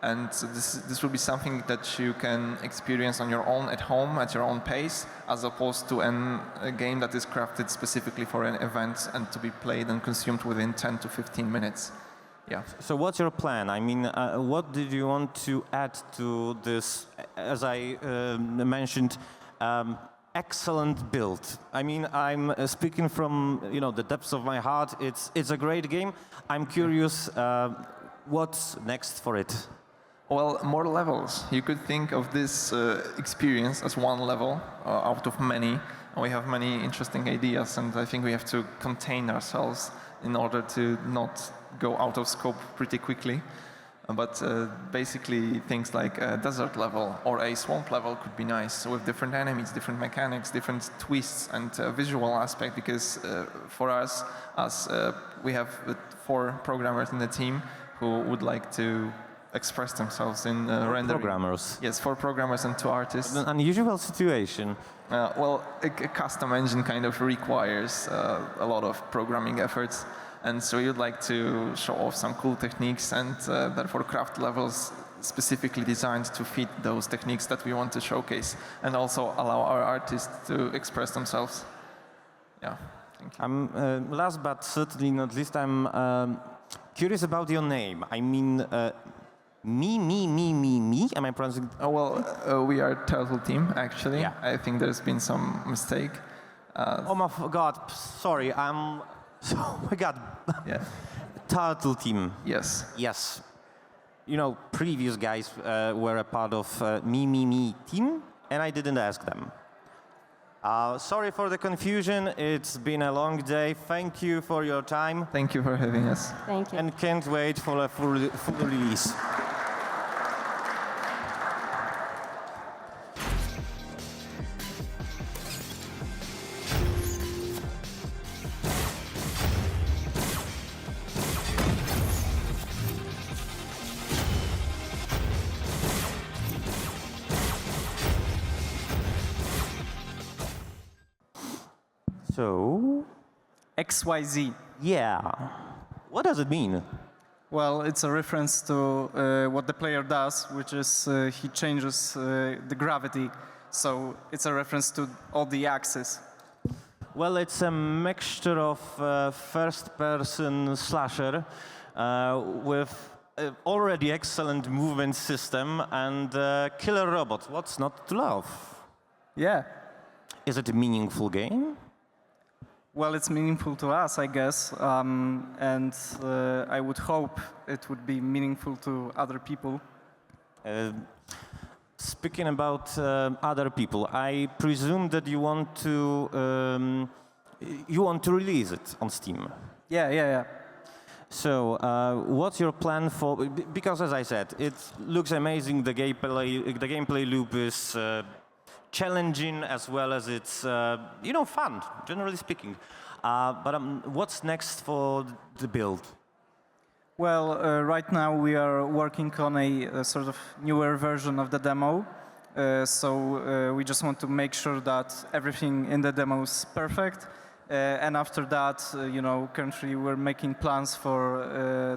And so this will be something that you can experience on your own at home, at your own pace, as opposed to a game that is crafted specifically for an event and to be played and consumed within 10 to 15 minutes. Yeah. So what's your plan? I mean, what did you want to add to this, as I mentioned, excellent build? I mean, I'm speaking from the depths of my heart. It's a great game. I'm curious, what's next for it? Well, more levels. You could think of this experience as one level out of many. We have many interesting ideas, and I think we have to contain ourselves in order to not go out of scope pretty quickly. But basically, things like a desert level or a swamp level could be nice, with different enemies, different mechanics, different twists, and visual aspect. Because for us, we have 4 programmers in the team who would like to express themselves in rendering. Programmers? Yes, 4 programmers and 2 artists. An unusual situation. Well, a custom engine kind of requires a lot of programming efforts. And so you'd like to show off some cool techniques and therefore craft levels specifically designed to fit those techniques that we want to showcase and also allow our artists to express themselves. Yeah, thank you. Last but certainly not least, I'm curious about your name. I mean, me? Am I pronouncing it? Well, we are Turtle Team, actually. Yeah. I think there's been some mistake. Oh my God, sorry, oh my God. Yeah. Turtle Team. Yes. Yes. Previous guys were a part of me team, and I didn't ask them. Sorry for the confusion. It's been a long day. Thank you for your time. Thank you for having us. Thank you. And can't wait for a full release. So, XYZ. Yeah. What does it mean? Well, it's a reference to what the player does, which is he changes the gravity. So it's a reference to all the axes. Well, it's a mixture of first-person slasher with already excellent movement system and killer robot. What's not to love? Yeah. Is it a meaningful game? Well, it's meaningful to us, I guess, and I would hope it would be meaningful to other people. Speaking about other people, I presume that you want to release it on Steam. Yeah. So, what's your plan for? Because, as I said, it looks amazing. The gameplay loop is challenging as well as it's fun, generally speaking. But what's next for the build? Well, right now we are working on a sort of newer version of the demo. So we just want to make sure that everything in the demo is perfect. And after that, currently we're making plans for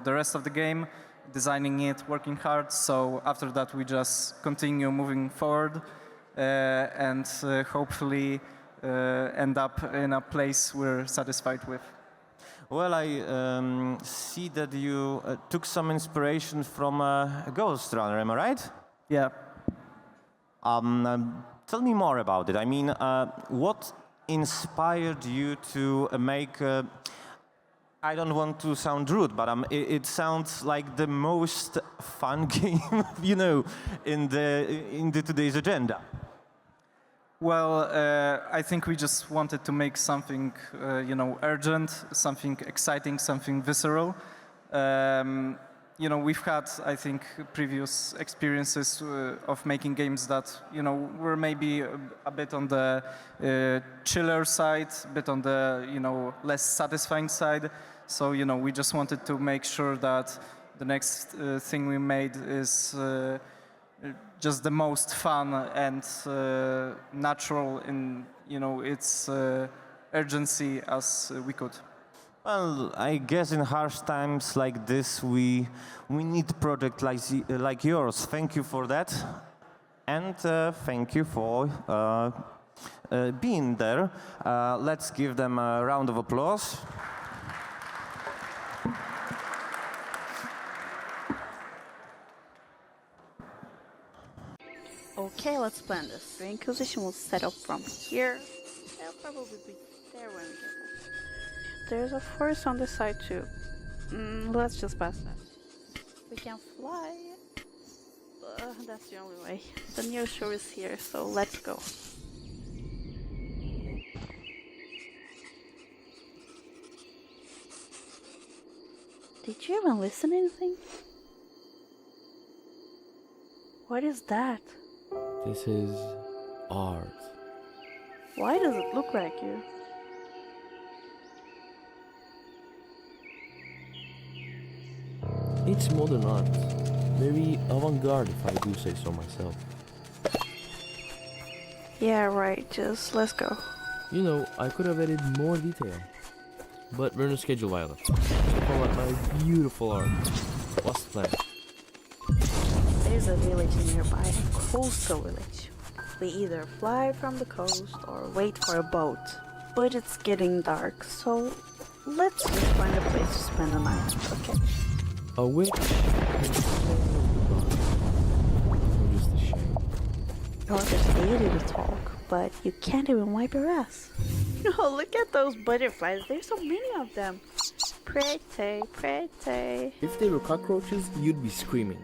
the rest of the game, designing it, working hard. So after that, we just continue moving forward and hopefully end up in a place we're satisfied with. Well, I see that you took some inspiration from Ghost Runner, am I right? Yeah. Tell me more about it. I mean, what inspired you to make? I don't want to sound rude, but it sounds like the most fun game, in the today's agenda. Well, I think we just wanted to make something, urgent, something exciting, something visceral. We've had, I think, previous experiences of making games that, were maybe a bit on the chiller side, a bit on the, less satisfying side. So, we just wanted to make sure that the next thing we made is just the most fun and natural in, its urgency as we could. Well, I guess in harsh times like this, we need projects like yours. Thank you for that, and thank you for being there. Let's give them a round of applause. Okay, let's plan this. The Inquisition will set up from here. They'll probably be there when we get there. There's a forest on this side too. Let's just pass that. We can fly. That's the only way. The nearest shore is here, so let's go. Did you even listen to anything? What is that? This is art. Why does it look like you? It's modern art. Very avant-garde, if I do say so myself. Yeah, right. Just let's go. I could have added more detail. But we're on a schedule, Violet. So follow my beautiful art. What's the plan? There's a village nearby, a coastal village. We either fly from the coast or wait for a boat. But it's getting dark, so let's just find a place to spend the night, okay? A witch? Just a shame. You're just easy to talk, but you can't even wipe your ass. No, look at those butterflies. There's so many of them. Pretty, pretty. If they were cockroaches, you'd be screaming.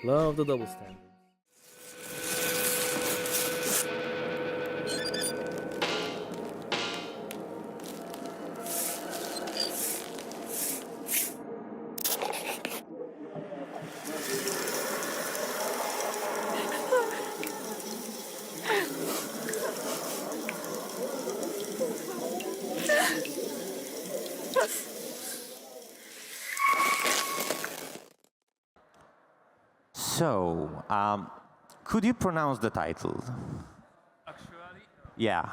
Love the double standard. So, could you pronounce the title? Actually? Yeah.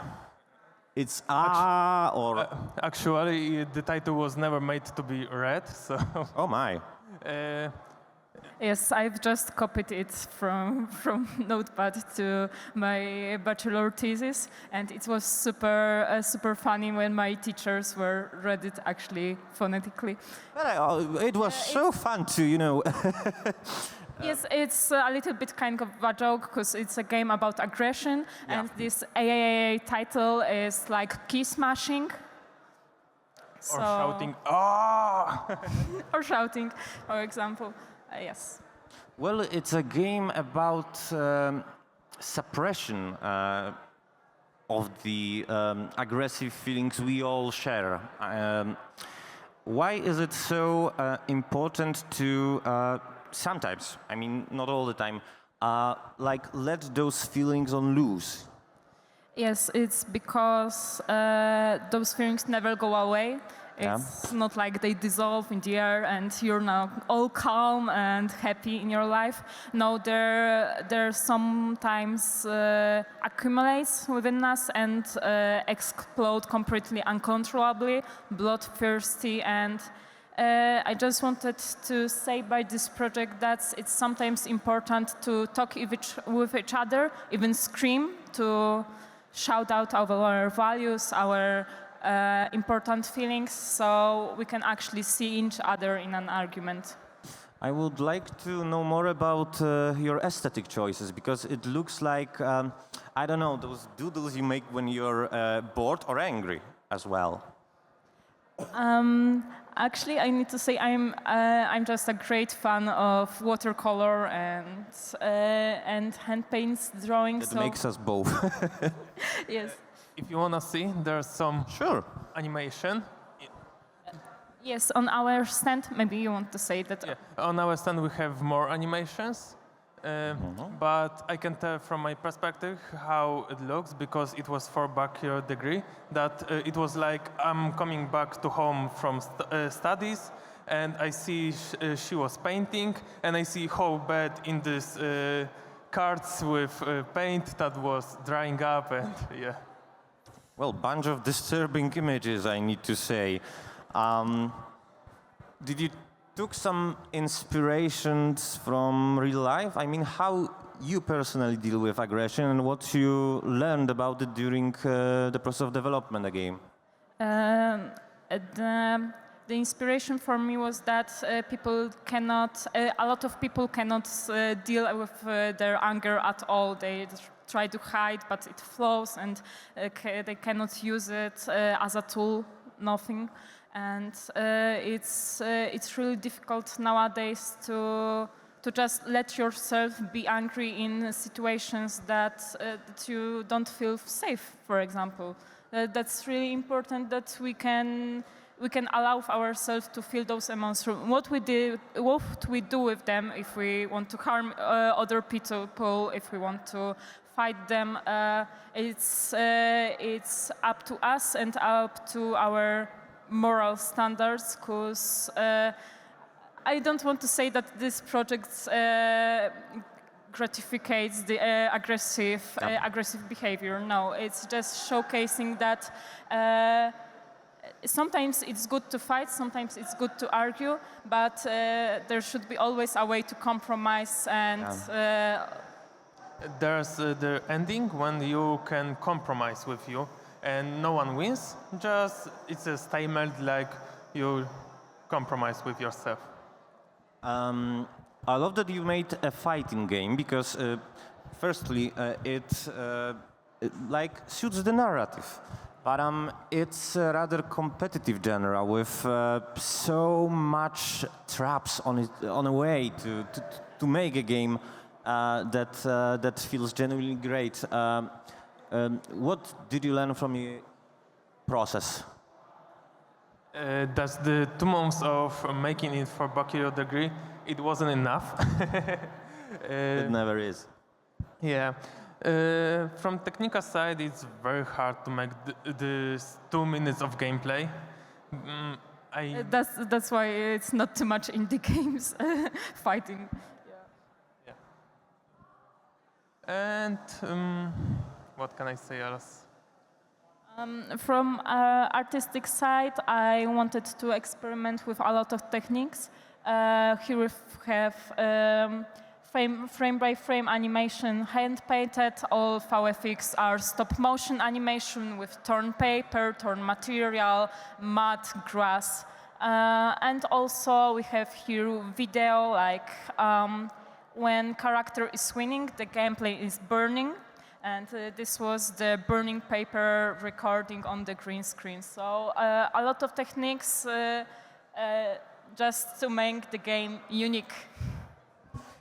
It's or... Actually, the title was never made to be read, so... Oh my. Yes, I've just copied it from Notepad to my bachelor thesis, and it was super funny when my teachers were read it actually phonetically. Well, it was so fun to, Yes, it's a little bit kind of a joke because it's a game about aggression, and this AAA title is like key smashing. Or shouting, ah! Or shouting, for example. Yes. Well, it's a game about suppression of the aggressive feelings we all share. Why is it so important to sometimes, I mean, not all the time, let those feelings on loose? Yes, it's because those feelings never go away. It's not like they dissolve in the air and you're now all calm and happy in your life. No, there sometimes accumulates within us and explode completely uncontrollably, bloodthirsty. And I just wanted to say by this project that it's sometimes important to talk with each other, even scream, to shout out our values, our important feelings, so we can actually see each other in an argument. I would like to know more about your aesthetic choices, because it looks like, I don't know, those doodles you make when you're bored or angry as well. Actually, I need to say I'm just a great fan of watercolor and hand paints drawing. That makes us both. Yes. If you want to see, there's some animation. Yes, on our stand, maybe you want to say that. Yeah. On our stand we have more animations, but I can tell from my perspective how it looks, because it was for bachelor degree, that it was like I'm coming back to home from studies, and I see she was painting, and I see how bad in this cards with paint that was drying up, and yeah. Well, bunch of disturbing images, I need to say. Did you took some inspirations from real life? I mean, how you personally deal with aggression and what you learned about it during the process of development of the game? The inspiration for me was that a lot of people cannot deal with their anger at all. They try to hide, but it flows, and they cannot use it as a tool, nothing. And it's really difficult nowadays to just let yourself be angry in situations that you don't feel safe, for example. That's really important, that we can allow ourselves to feel those emotions. What we do with them, if we want to harm other people, if we want to fight them, it's up to us and up to our moral standards, because I don't want to say that this project gratificates the aggressive behavior. No, it's just showcasing that sometimes it's good to fight, sometimes it's good to argue, but there should be always a way to compromise, and there's the ending when you can compromise with you and no one wins, just it's a stalemate, like you compromise with yourself. I love that you made a fighting game, because firstly it like suits the narrative, but it's a rather competitive genre with so much traps on a way to make a game that feels genuinely great. What did you learn from your process? That's the 2 months of making it for bachelor degree. It wasn't enough. It never is. Yeah. From technical side, it's very hard to make this 2 minutes of gameplay. That's why it's not too much indie games fighting. Yeah. And what can I say else? From artistic side, I wanted to experiment with a lot of techniques. Here we have frame-by-frame animation, hand-painted. All VFX are stop-motion animation with torn paper, torn material, mud, grass. And also we have here video, like when character is winning, the gameplay is burning. And this was the burning paper recording on the green screen. So a lot of techniques just to make the game unique.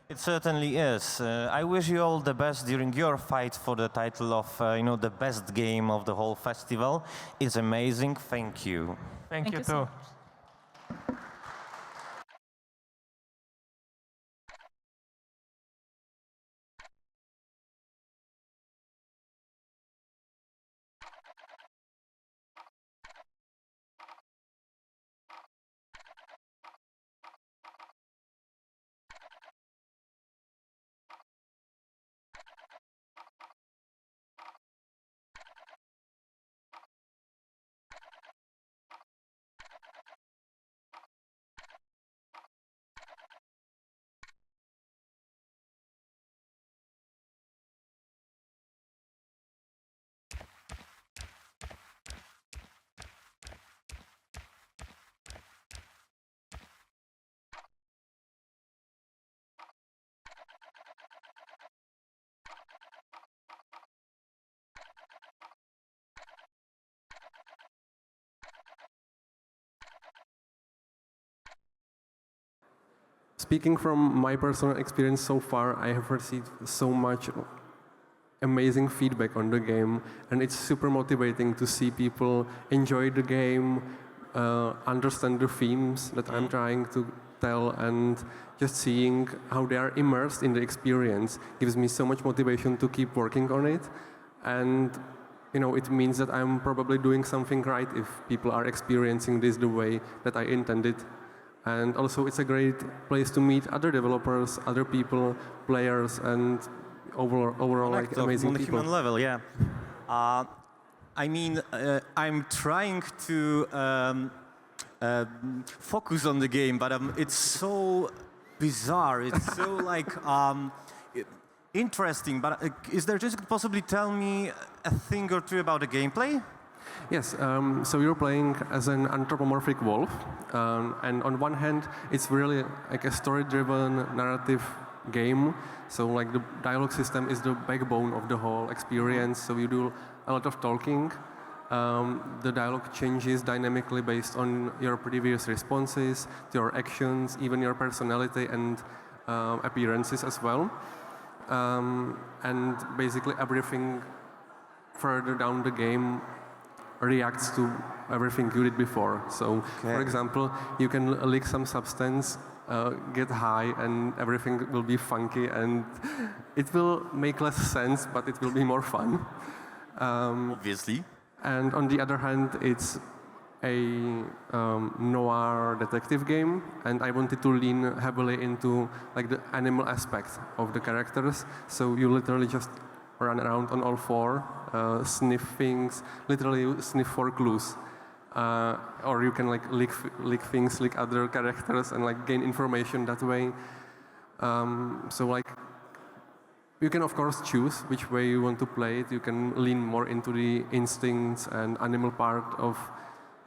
It certainly is. I wish you all the best during your fight for the title of the best game of the whole festival. It's amazing. Thank you. Thank you too. Speaking from my personal experience so far, I have received so much amazing feedback on the game, and it's super motivating to see people enjoy the game, understand the themes that I'm trying to tell, and just seeing how they are immersed in the experience gives me so much motivation to keep working on it. And it means that I'm probably doing something right if people are experiencing this the way that I intended. And also it's a great place to meet other developers, other people, players, and overall like amazing on the people. human level, yeah. I'm trying to focus on the game, but it's so bizarre. It's so like interesting. But is there just possibly tell me a thing or two about the gameplay? Yes, so you're playing as an anthropomorphic wolf, and on one hand, it's really like a story-driven narrative game. So like the dialogue system is the backbone of the whole experience. So you do a lot of talking. The dialogue changes dynamically based on your previous responses, your actions, even your personality and appearances as well. And basically everything further down the game reacts to everything you did before. So, for example, you can lick some substance, get high, and everything will be funky, and it will make less sense, but it will be more fun. Obviously. And on the other hand, it's a noir detective game, and I wanted to lean heavily into like the animal aspect of the characters. So you literally just run around on all four, sniff things, literally sniff for clues. Or you can like lick things, lick other characters, and like gain information that way. So like, you can of course choose which way you want to play it. You can lean more into the instincts and animal part of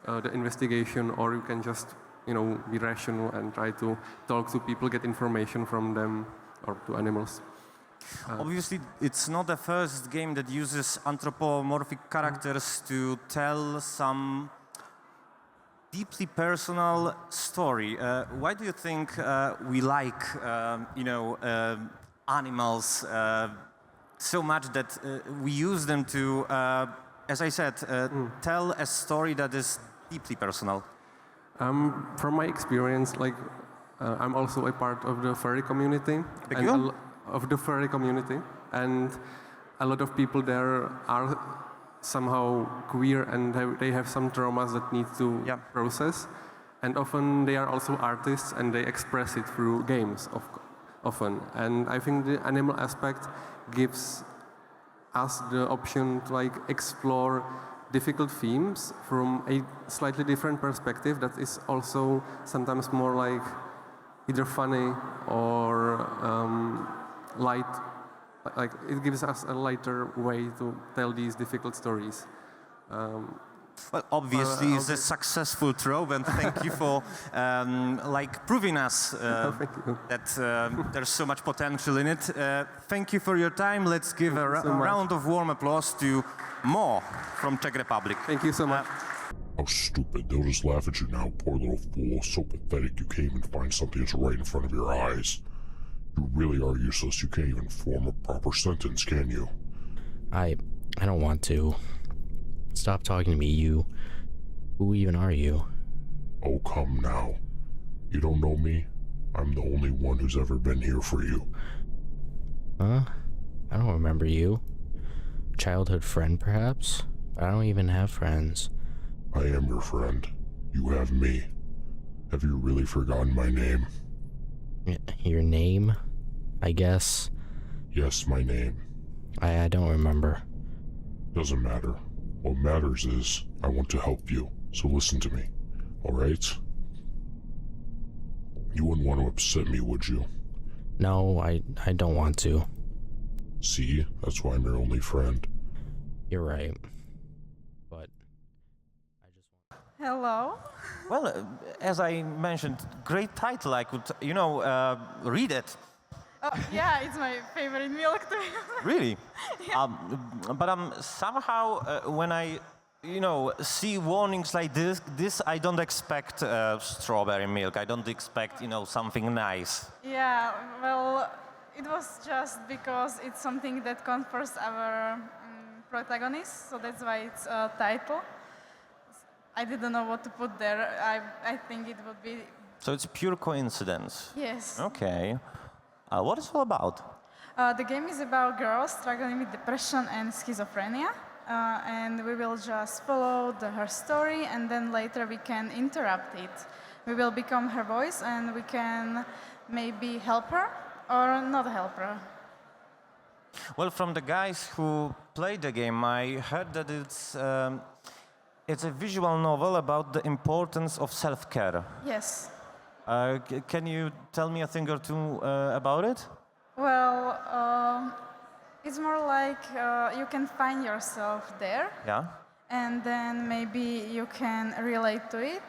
the investigation, or you can just be rational and try to talk to people, get information from them, or to animals. Obviously, it's not the first game that uses anthropomorphic characters to tell some deeply personal story. Why do you think we like, animals so much that we use them to, as I said, tell a story that is deeply personal? From my experience, like I'm also a part of the furry community. Of the furry community, and a lot of people there are somehow queer, and they have some traumas that need to process, and often they are also artists and they express it through games often. And I think the animal aspect gives us the option to like explore difficult themes from a slightly different perspective that is also sometimes more like either funny or light, like it gives us a lighter way to tell these difficult stories. Well, obviously, it's a successful trope, and thank you for proving us that there's so much potential in it. Thank you for your time. Let's give a round of warm applause to Mo from Czech Republic. Thank you so much. How stupid. They'll just laugh at you now, poor little fool. So pathetic. You can't even find something that's right in front of your eyes. You really are useless. You can't even form a proper sentence, can you? I don't want to. Stop talking to me, you. Who even are you? Oh, come now. You don't know me? I'm the only one who's ever been here for you. Huh? I don't remember you. Childhood friend, perhaps? But I don't even have friends. I am your friend. You have me. Have you really forgotten my name? Your name, I guess? Yes, my name. I don't remember. Doesn't matter. What matters is, I want to help you, so listen to me, alright? You wouldn't want to upset me, would you? No, I don't want to. See? That's why I'm your only friend. You're right. But Hello. Well, as I mentioned, great title. I could, read it. Yeah, it's my favorite milk too. Really? Yeah. But somehow when I, see warnings like this, I don't expect strawberry milk. I don't expect, something nice. Yeah, well, it was just because it's something that confers our protagonist, so that's why it's a title. I didn't know what to put there. I think it would be... So it's pure coincidence? Yes. Okay. What is it all about? The game is about girls struggling with depression and schizophrenia. And we will just follow her story, and then later we can interrupt it. We will become her voice, and we can maybe help her or not help her. Well, from the guys who played the game, I heard that it's a visual novel about the importance of self-care. Yes. Can you tell me a thing or two about it? Well, it's more like you can find yourself there. Yeah. And then maybe you can relate to it.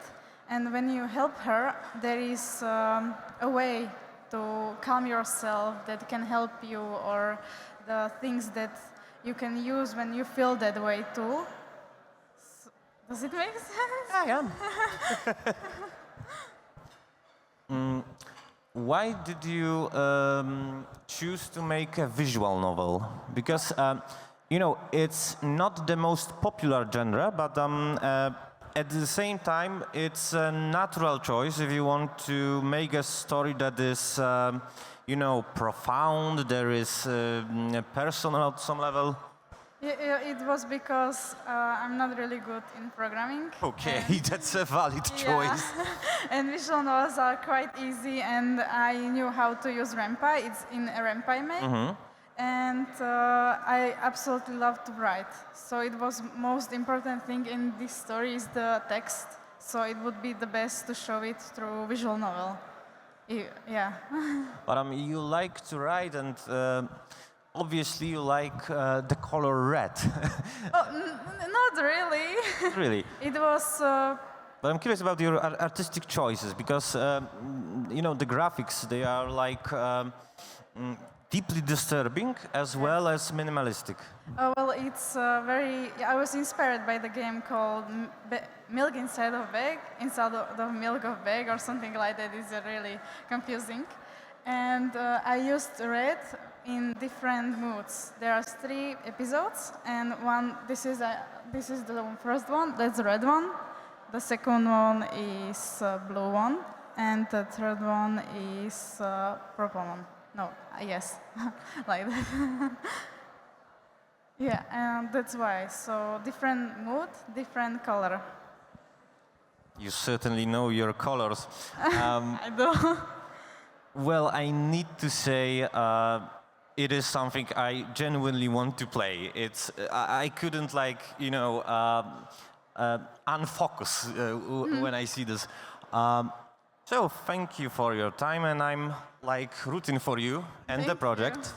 And when you help her, there is a way to calm yourself that can help you, or the things that you can use when you feel that way too. Does it make sense? Yeah. Why did you choose to make a visual novel? Because, it's not the most popular genre, but at the same time, it's a natural choice if you want to make a story that is, profound, there is personal at some level. It was because I'm not really good in programming. Okay, that's a valid choice. Yeah. And visual novels are quite easy, and I knew how to use Rampa. It's in a Rampa image. Mm-hmm. And I absolutely love to write. So it was most important thing in this story is the text. So it would be the best to show it through visual novel. Yeah. But you like to write, and obviously you like the color red. Not really. Really? It was... But I'm curious about your artistic choices, because, the graphics, they are like deeply disturbing as well as minimalistic. Well, it's I was inspired by the game called Milk Inside of Bag, inside of the milk of bag, or something like that. It's really confusing. And I used red in different moods. There are 3 episodes, and this is the first one. That's the red one. The second one is blue one, and the third one is purple one. No, yes, like that. Yeah, and that's why. So different mood, different color. You certainly know your colors. I do. Well, I need to say it is something I genuinely want to play. I couldn't unfocus when I see this. So thank you for your time, and I'm rooting for you and the project.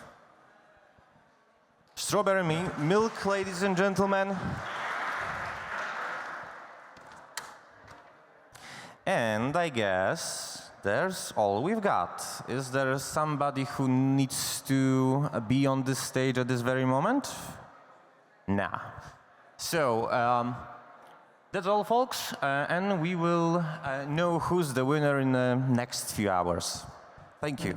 Strawberry milk, ladies and gentlemen. And I guess there's all we've got. Is there somebody who needs to be on this stage at this very moment? Nah. So, that's all, folks, and we will know who's the winner in the next few hours. Thank you.